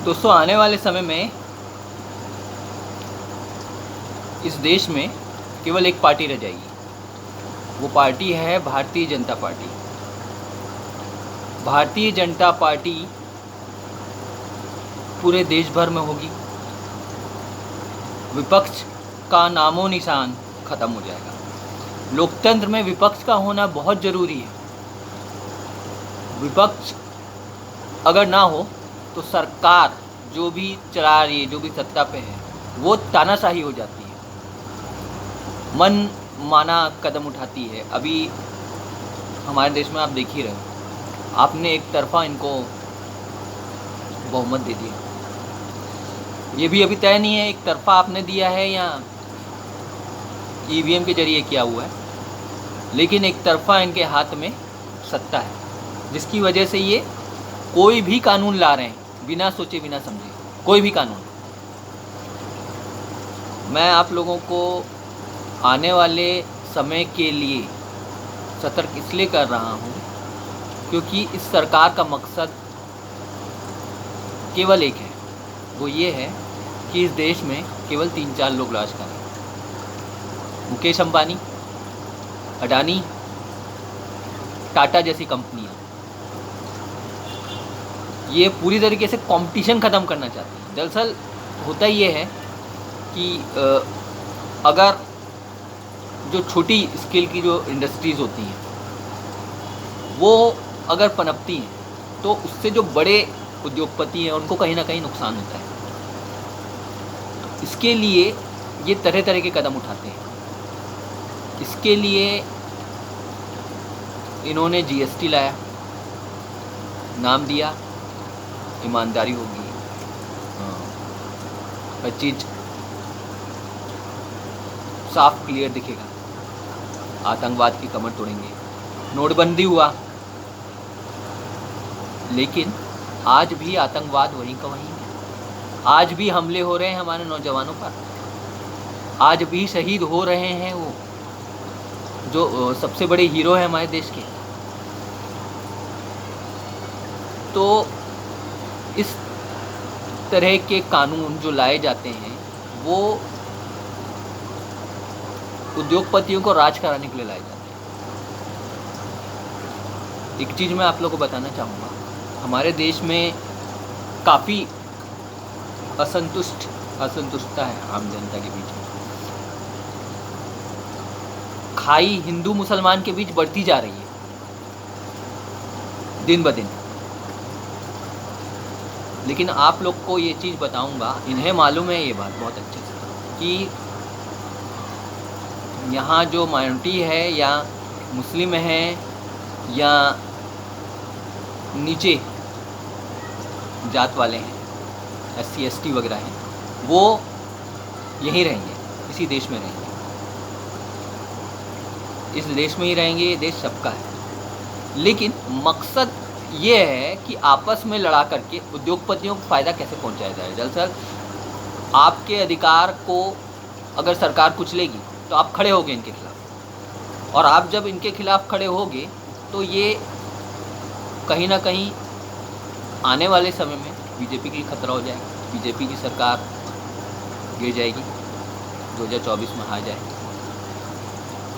दोस्तों, आने वाले समय में इस देश में केवल एक पार्टी रह जाएगी। वो पार्टी है भारतीय जनता पार्टी। भारतीय जनता पार्टी पूरे देश भर में होगी। विपक्ष का नामो निशान खत्म हो जाएगा। लोकतंत्र में विपक्ष का होना बहुत ज़रूरी है। विपक्ष अगर ना हो तो सरकार जो भी चला रही है, जो भी सत्ता पे है, वो तानाशाही हो जाती है, मन माना कदम उठाती है। अभी हमारे देश में आप देख ही रहे हो, आपने एक तरफा इनको बहुमत दे दिया। ये भी अभी तय नहीं है एक तरफा आपने दिया है या ईवीएम के जरिए किया हुआ है, लेकिन एक तरफा इनके हाथ में सत्ता है, जिसकी वजह से ये कोई भी कानून ला रहे हैं बिना सोचे बिना समझे। कोई भी कानून। मैं आप लोगों को आने वाले समय के लिए सतर्क इसलिए कर रहा हूँ क्योंकि इस सरकार का मकसद केवल एक है। वो ये है कि इस देश में केवल 3-4 लोग राज करें। मुकेश अंबानी, अडानी, टाटा जैसी कंपनियाँ ये पूरी तरीके से कंपटीशन ख़त्म करना चाहती हैं। दरअसल होता ये है कि अगर जो छोटी स्केल की जो इंडस्ट्रीज़ होती हैं वो अगर पनपती हैं तो उससे जो बड़े उद्योगपति हैं उनको कहीं ना कहीं नुकसान होता है। तो इसके लिए ये तरह तरह के कदम उठाते हैं। इसके लिए इन्होंने जीएसटी लाया, नाम दिया ईमानदारी होगी, हर चीज़ साफ क्लियर दिखेगा, आतंकवाद की कमर तोड़ेंगे। नोटबंदी हुआ, लेकिन आज भी आतंकवाद वहीं का वहीं है। आज भी हमले हो रहे हैं हमारे नौजवानों पर, आज भी शहीद हो रहे हैं वो जो सबसे बड़े हीरो हैं हमारे देश के। तो इस तरह के कानून जो लाए जाते हैं वो उद्योगपतियों को राज कराने के लिए लाए जाते हैं। एक चीज़ मैं आप लोगों को बताना चाहूँगा, हमारे देश में काफ़ी असंतुष्टता है आम जनता के बीच में। खाई हिंदू मुसलमान के बीच बढ़ती जा रही है दिन ब दिन। लेकिन आप लोग को ये चीज़ बताऊंगा, इन्हें मालूम है ये बात बहुत अच्छे से कि यहाँ जो माइनॉरिटी है या मुस्लिम है या नीचे जात वाले हैं, SC ST वगैरह हैं, वो यहीं रहेंगे, इसी देश में रहेंगे, इस देश में ही रहेंगे। ये देश सबका है। लेकिन मकसद ये है कि आपस में लड़ा करके उद्योगपतियों को फ़ायदा कैसे पहुंचाया जाए। दरअसल आपके अधिकार को अगर सरकार कुचलेगी तो आप खड़े होगे इनके खिलाफ, और आप जब इनके खिलाफ खड़े होगे तो ये कहीं ना कहीं आने वाले समय में बीजेपी के लिए खतरा हो जाएगा। बीजेपी की सरकार गिर जाएगी, 2024 में हार जाए।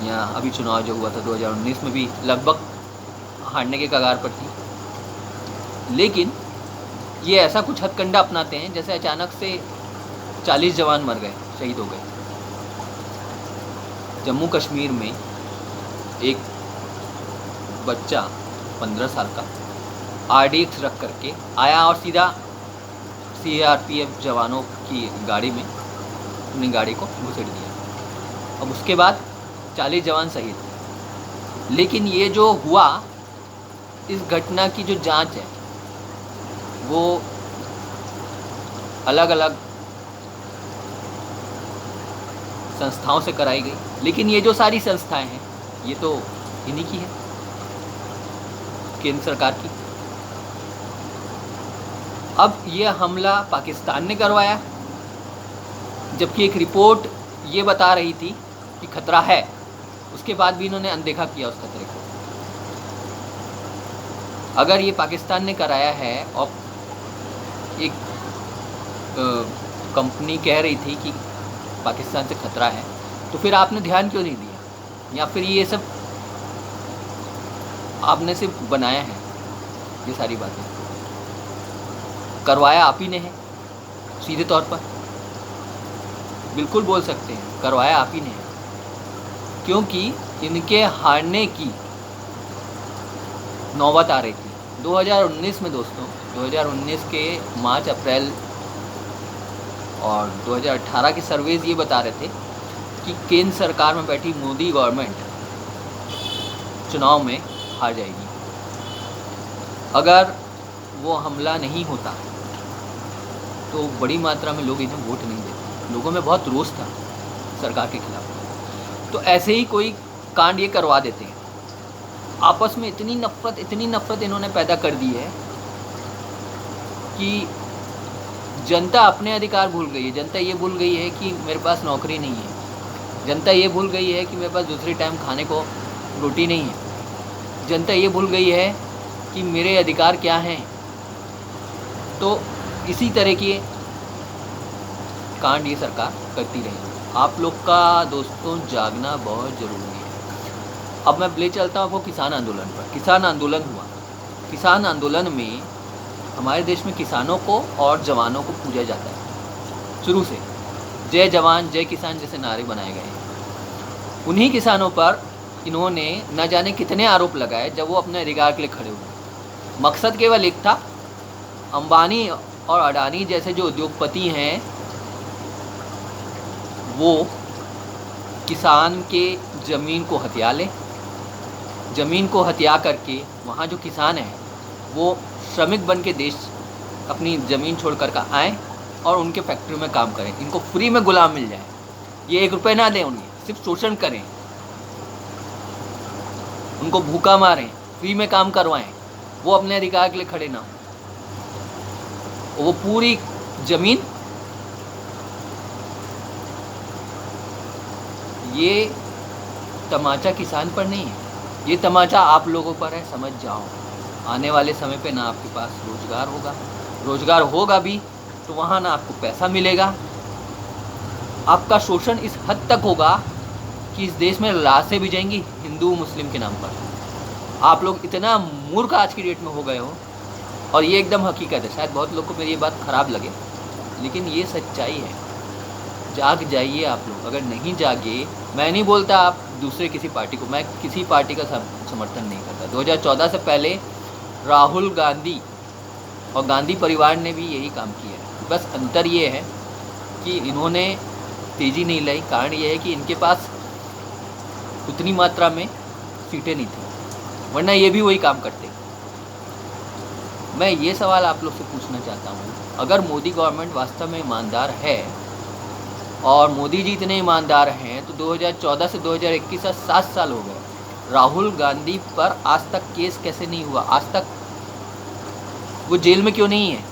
या अभी चुनाव जो हुआ था 2019 में भी लगभग हारने के कगार पर थी। लेकिन ये ऐसा कुछ हथकंडा अपनाते हैं जैसे अचानक से 40 जवान मर गए, शहीद हो गए। जम्मू कश्मीर में एक बच्चा 15 साल का RDX रख करके आया और सीधा CRPF जवानों की गाड़ी में अपनी गाड़ी को घुसेड़ दिया। अब उसके बाद 40 जवान शहीद। लेकिन ये जो हुआ, इस घटना की जो जांच है वो अलग अलग संस्थाओं से कराई गई। लेकिन ये जो सारी संस्थाएं हैं ये तो इन्हीं की है, केंद्र सरकार की। अब ये हमला पाकिस्तान ने करवाया, जबकि एक रिपोर्ट ये बता रही थी कि खतरा है। उसके बाद भी इन्होंने अनदेखा किया उस खतरे को। अगर ये पाकिस्तान ने कराया है और एक कंपनी कह रही थी कि पाकिस्तान से खतरा है, तो फिर आपने ध्यान क्यों नहीं दिया? या फिर ये सब आपने सिर्फ बनाया है? ये सारी बातें करवाया आप ही ने है, सीधे तौर पर बिल्कुल बोल सकते हैं, करवाया आप ही ने है, क्योंकि इनके हारने की नौबत आ रही थी 2019 में दोस्तों। 2019 के मार्च अप्रैल और 2018 के सर्वेज ये बता रहे थे कि केंद्र सरकार में बैठी मोदी गवर्नमेंट चुनाव में हार जाएगी। अगर वो हमला नहीं होता तो बड़ी मात्रा में लोग इन्हें वोट नहीं देते। लोगों में बहुत रोष था सरकार के खिलाफ। तो ऐसे ही कोई कांड ये करवा देते हैं। आपस में इतनी नफरत इन्होंने पैदा कर दी है कि जनता अपने अधिकार भूल गई है। जनता ये भूल गई है कि मेरे पास नौकरी नहीं है। जनता ये भूल गई है कि मेरे पास दूसरी टाइम खाने को रोटी नहीं है। जनता ये भूल गई है कि मेरे अधिकार क्या हैं। तो इसी तरह के कांड ये सरकार करती रही। आप लोग का दोस्तों जागना बहुत ज़रूरी है। अब मैं ले चलता हूँ आपको किसान आंदोलन पर। किसान आंदोलन हुआ। किसान आंदोलन में हमारे देश में किसानों को और जवानों को पूजा जाता है शुरू से। जय जवान जय किसान जैसे नारे बनाए गए हैं। उन्हीं किसानों पर इन्होंने न जाने कितने आरोप लगाए जब वो अपने अधिकार के लिए खड़े हुए। मकसद केवल एक था, अंबानी और अडानी जैसे जो उद्योगपति हैं वो किसान के ज़मीन को हथिया लें। ज़मीन को हथिया करके वहाँ जो किसान हैं वो श्रमिक बन के देश अपनी ज़मीन छोड़ कर आएँ और उनके फैक्ट्री में काम करें। इनको फ्री में गुलाम मिल जाए। ये 1 रुपये ना दें उन्हें, सिर्फ शोषण करें, उनको भूखा मारें, फ्री में काम करवाएं। वो अपने अधिकार के लिए खड़े ना हो। वो पूरी ज़मीन ये तमाचा किसान पर नहीं है, ये तमाचा आप लोगों पर है। समझ जाओ, आने वाले समय पे ना आपके पास रोज़गार होगा, रोज़गार होगा भी तो वहाँ ना आपको पैसा मिलेगा। आपका शोषण इस हद तक होगा कि इस देश में लाशें भी जाएंगी हिंदू मुस्लिम के नाम पर। आप लोग इतना मूर्ख आज की डेट में हो गए हो, और ये एकदम हकीकत है। शायद बहुत लोग को मेरी ये बात ख़राब लगे, लेकिन ये सच्चाई है। जाग जाइए आप लोग। अगर नहीं जागे, मैं नहीं बोलता आप दूसरे किसी पार्टी को, मैं किसी पार्टी का समर्थन नहीं करता। 2014 से पहले राहुल गांधी और गांधी परिवार ने भी यही काम किया है। बस अंतर ये है कि इन्होंने तेज़ी नहीं लाई। कारण ये है कि इनके पास उतनी मात्रा में सीटें नहीं थी, वरना ये भी वही काम करते। मैं ये सवाल आप लोग से पूछना चाहता हूँ, अगर मोदी गवर्नमेंट वास्तव में ईमानदार है और मोदी जी इतने ईमानदार हैं तो 2014 से 2021 तक 7 साल हो गए, राहुल गांधी पर आज तक केस कैसे नहीं हुआ? आज तक वो जेल में क्यों नहीं है?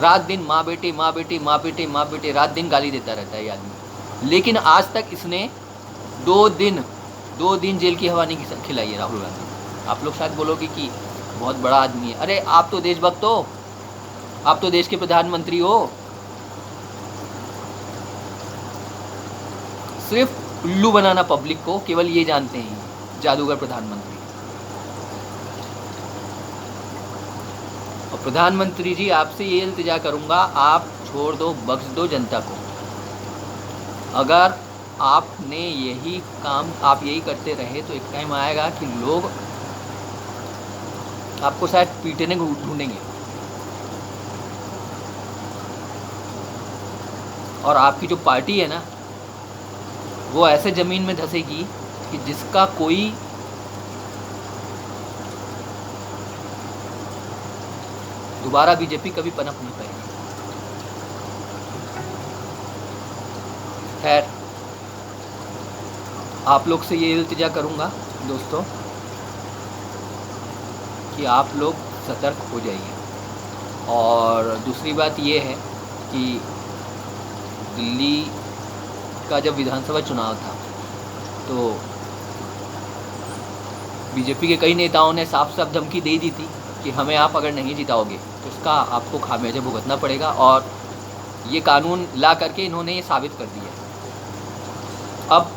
रात दिन माँ बेटे माँ बेटे माँ बेटे माँ बेटे रात दिन गाली देता रहता है ये आदमी, लेकिन आज तक इसने 2 दिन जेल की हवा नहीं खिलाई है राहुल गांधी। आप लोग शायद बोलोगे कि बहुत बड़ा आदमी है। अरे आप तो देशभक्त हो, आप तो देश के प्रधानमंत्री हो। सिर्फ उल्लू बनाना पब्लिक को, केवल ये जानते हैं, जादूगर प्रधानमंत्री। और प्रधानमंत्री जी आपसे ये इल्तिजा करूंगा, आप छोड़ दो, बख्श दो जनता को। अगर आपने यही काम, आप यही करते रहे तो एक टाइम आएगा कि लोग आपको शायद पीटने को ढूंढेंगे और आपकी जो पार्टी है ना वो ऐसे ज़मीन में धंसेगी कि जिसका कोई दोबारा बीजेपी कभी पनप नहीं पाएगी। खैर, आप लोग से ये इल्तिजा करूँगा दोस्तों कि आप लोग सतर्क हो जाइए। और दूसरी बात ये है कि दिल्ली का जब विधानसभा चुनाव था तो बीजेपी के कई नेताओं ने साफ साफ धमकी दे दी थी कि हमें आप अगर नहीं जिताओगे तो उसका आपको खामियाजा भुगतना पड़ेगा, और ये कानून ला करके इन्होंने ये साबित कर दिया है। अब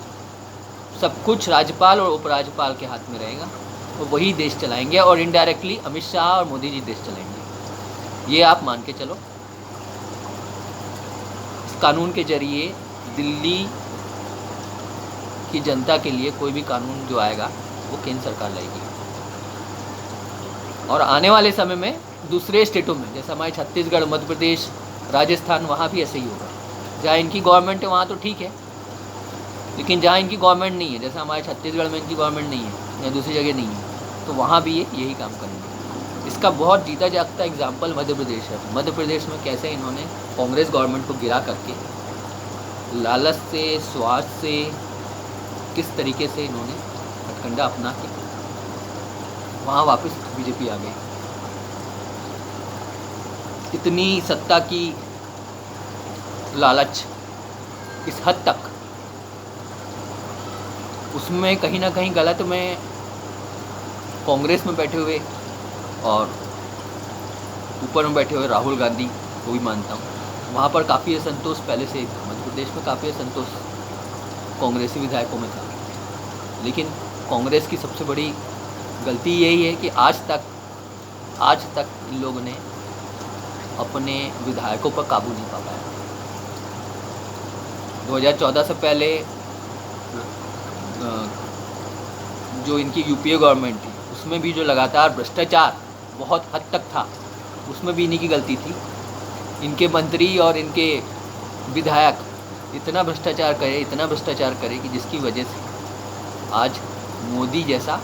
सब कुछ राज्यपाल और उपराज्यपाल के हाथ में रहेगा, और वही देश चलाएंगे, और इनडायरेक्टली अमित शाह और मोदी जी देश चलाएंगे। ये आप मान के चलो। इस कानून के जरिए दिल्ली की जनता के लिए कोई भी कानून जो आएगा वो केंद्र सरकार लाएगी, और आने वाले समय में दूसरे स्टेटों में, जैसे हमारे छत्तीसगढ़, मध्य प्रदेश, राजस्थान, वहाँ भी ऐसे ही होगा। जहाँ इनकी गवर्नमेंट है वहाँ तो ठीक है, लेकिन जहाँ इनकी गवर्नमेंट नहीं है, जैसे हमारे छत्तीसगढ़ में इनकी गवर्नमेंट नहीं है या दूसरी जगह नहीं है, तो वहाँ भी ये यही काम करेंगे। इसका बहुत जीता जागता एग्जाम्पल मध्य प्रदेश है। मध्य प्रदेश में कैसे इन्होंने कांग्रेस गवर्नमेंट को गिरा करके लालच से, स्वार्थ से, किस तरीके से इन्होंने हथकंडा अपना के वहाँ वापस बीजेपी आ गई। इतनी सत्ता की लालच इस हद तक, उसमें कहीं ना कहीं गलत में कांग्रेस में बैठे हुए और ऊपर में बैठे हुए राहुल गांधी को भी मानता हूँ। वहाँ पर काफ़ी असंतोष पहले से था, मध्य प्रदेश में काफ़ी असंतोष कांग्रेसी विधायकों में था, लेकिन कांग्रेस की सबसे बड़ी गलती यही है कि आज तक इन लोगों ने अपने विधायकों पर काबू नहीं पा पाया। 2014 से पहले जो इनकी यूपीए गवर्नमेंट थी उसमें भी जो लगातार भ्रष्टाचार बहुत हद तक था, उसमें भी इन्हीं की गलती थी। इनके मंत्री और इनके विधायक इतना भ्रष्टाचार करे कि जिसकी वजह से आज मोदी जैसा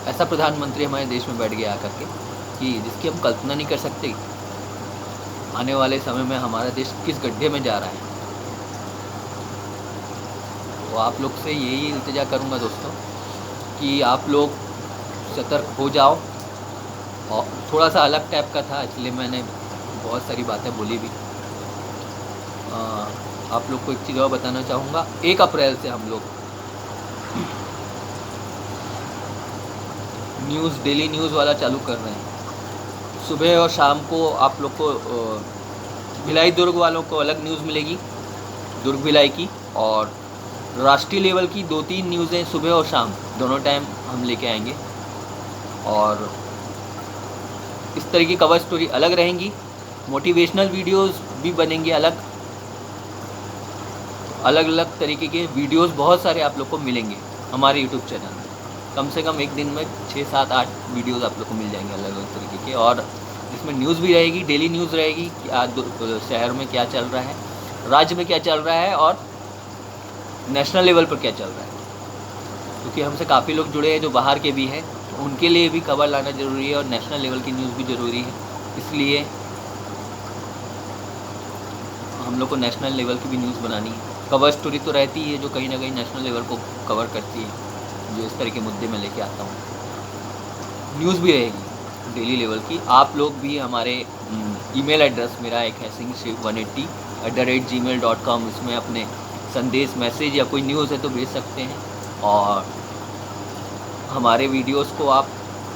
ऐसा प्रधानमंत्री हमारे देश में बैठ गया आकर के कि जिसकी हम कल्पना नहीं कर सकते आने वाले समय में हमारा देश किस गड्ढे में जा रहा है। तो आप लोग से यही इल्तिजा करूँगा दोस्तों कि आप लोग सतर्क हो जाओ। और थोड़ा सा अलग टाइप का था, इसलिए मैंने बहुत सारी बातें बोली भी। आप लोग को एक चीज़ और बताना चाहूँगा, 1 अप्रैल से हम लोग डेली न्यूज़ वाला चालू कर रहे हैं। सुबह और शाम को आप लोग को भिलाई दुर्ग वालों को अलग न्यूज़ मिलेगी, दुर्ग भिलाई की, और राष्ट्रीय लेवल की 2-3 न्यूज़ें सुबह और शाम दोनों टाइम हम लेके आएंगे। और इस तरह की कवर स्टोरी अलग रहेंगी, मोटिवेशनल वीडियोस भी बनेंगे, अलग अलग तरीके के वीडियोस बहुत सारे आप लोग को मिलेंगे हमारे यूट्यूब चैनल में। कम से कम एक दिन में 6, 7, 8 वीडियोस आप लोग को मिल जाएंगे अलग अलग तरीके के, और इसमें न्यूज़ भी रहेगी, डेली न्यूज़ रहेगी कि आज शहर में क्या चल रहा है, राज्य में क्या चल रहा है, और नेशनल लेवल पर क्या चल रहा है। क्योंकि हमसे काफ़ी लोग जुड़े हैं जो बाहर के भी हैं, तो उनके लिए भी खबर लाना ज़रूरी है, और नेशनल लेवल की न्यूज़ भी ज़रूरी है। इसलिए हम लोग को नेशनल लेवल की भी न्यूज़ बनानी है। कवर स्टोरी तो रहती है जो कहीं ना कहीं नेशनल लेवल को कवर करती है, जो इस तरह के मुद्दे में लेके आता हूँ। न्यूज़ भी रहेगी डेली लेवल की। आप लोग भी हमारे ईमेल एड्रेस मेरा एक है singshiv180@gmail.com, इसमें अपने संदेश, मैसेज या कोई न्यूज़ है तो भेज सकते हैं। और हमारे वीडियोस को आप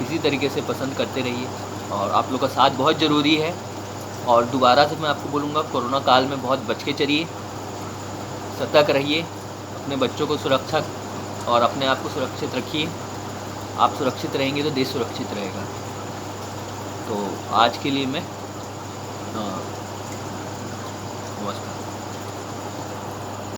इसी तरीके से पसंद करते रहिए, और आप लोग का साथ बहुत ज़रूरी है। और दोबारा से मैं आपको बोलूँगा, कोरोना काल में बहुत बच के चलिए, सतर्क रहिए, अपने बच्चों को सुरक्षा और अपने आप को सुरक्षित रखिए। आप सुरक्षित रहेंगे तो देश सुरक्षित रहेगा। तो आज के लिए मैं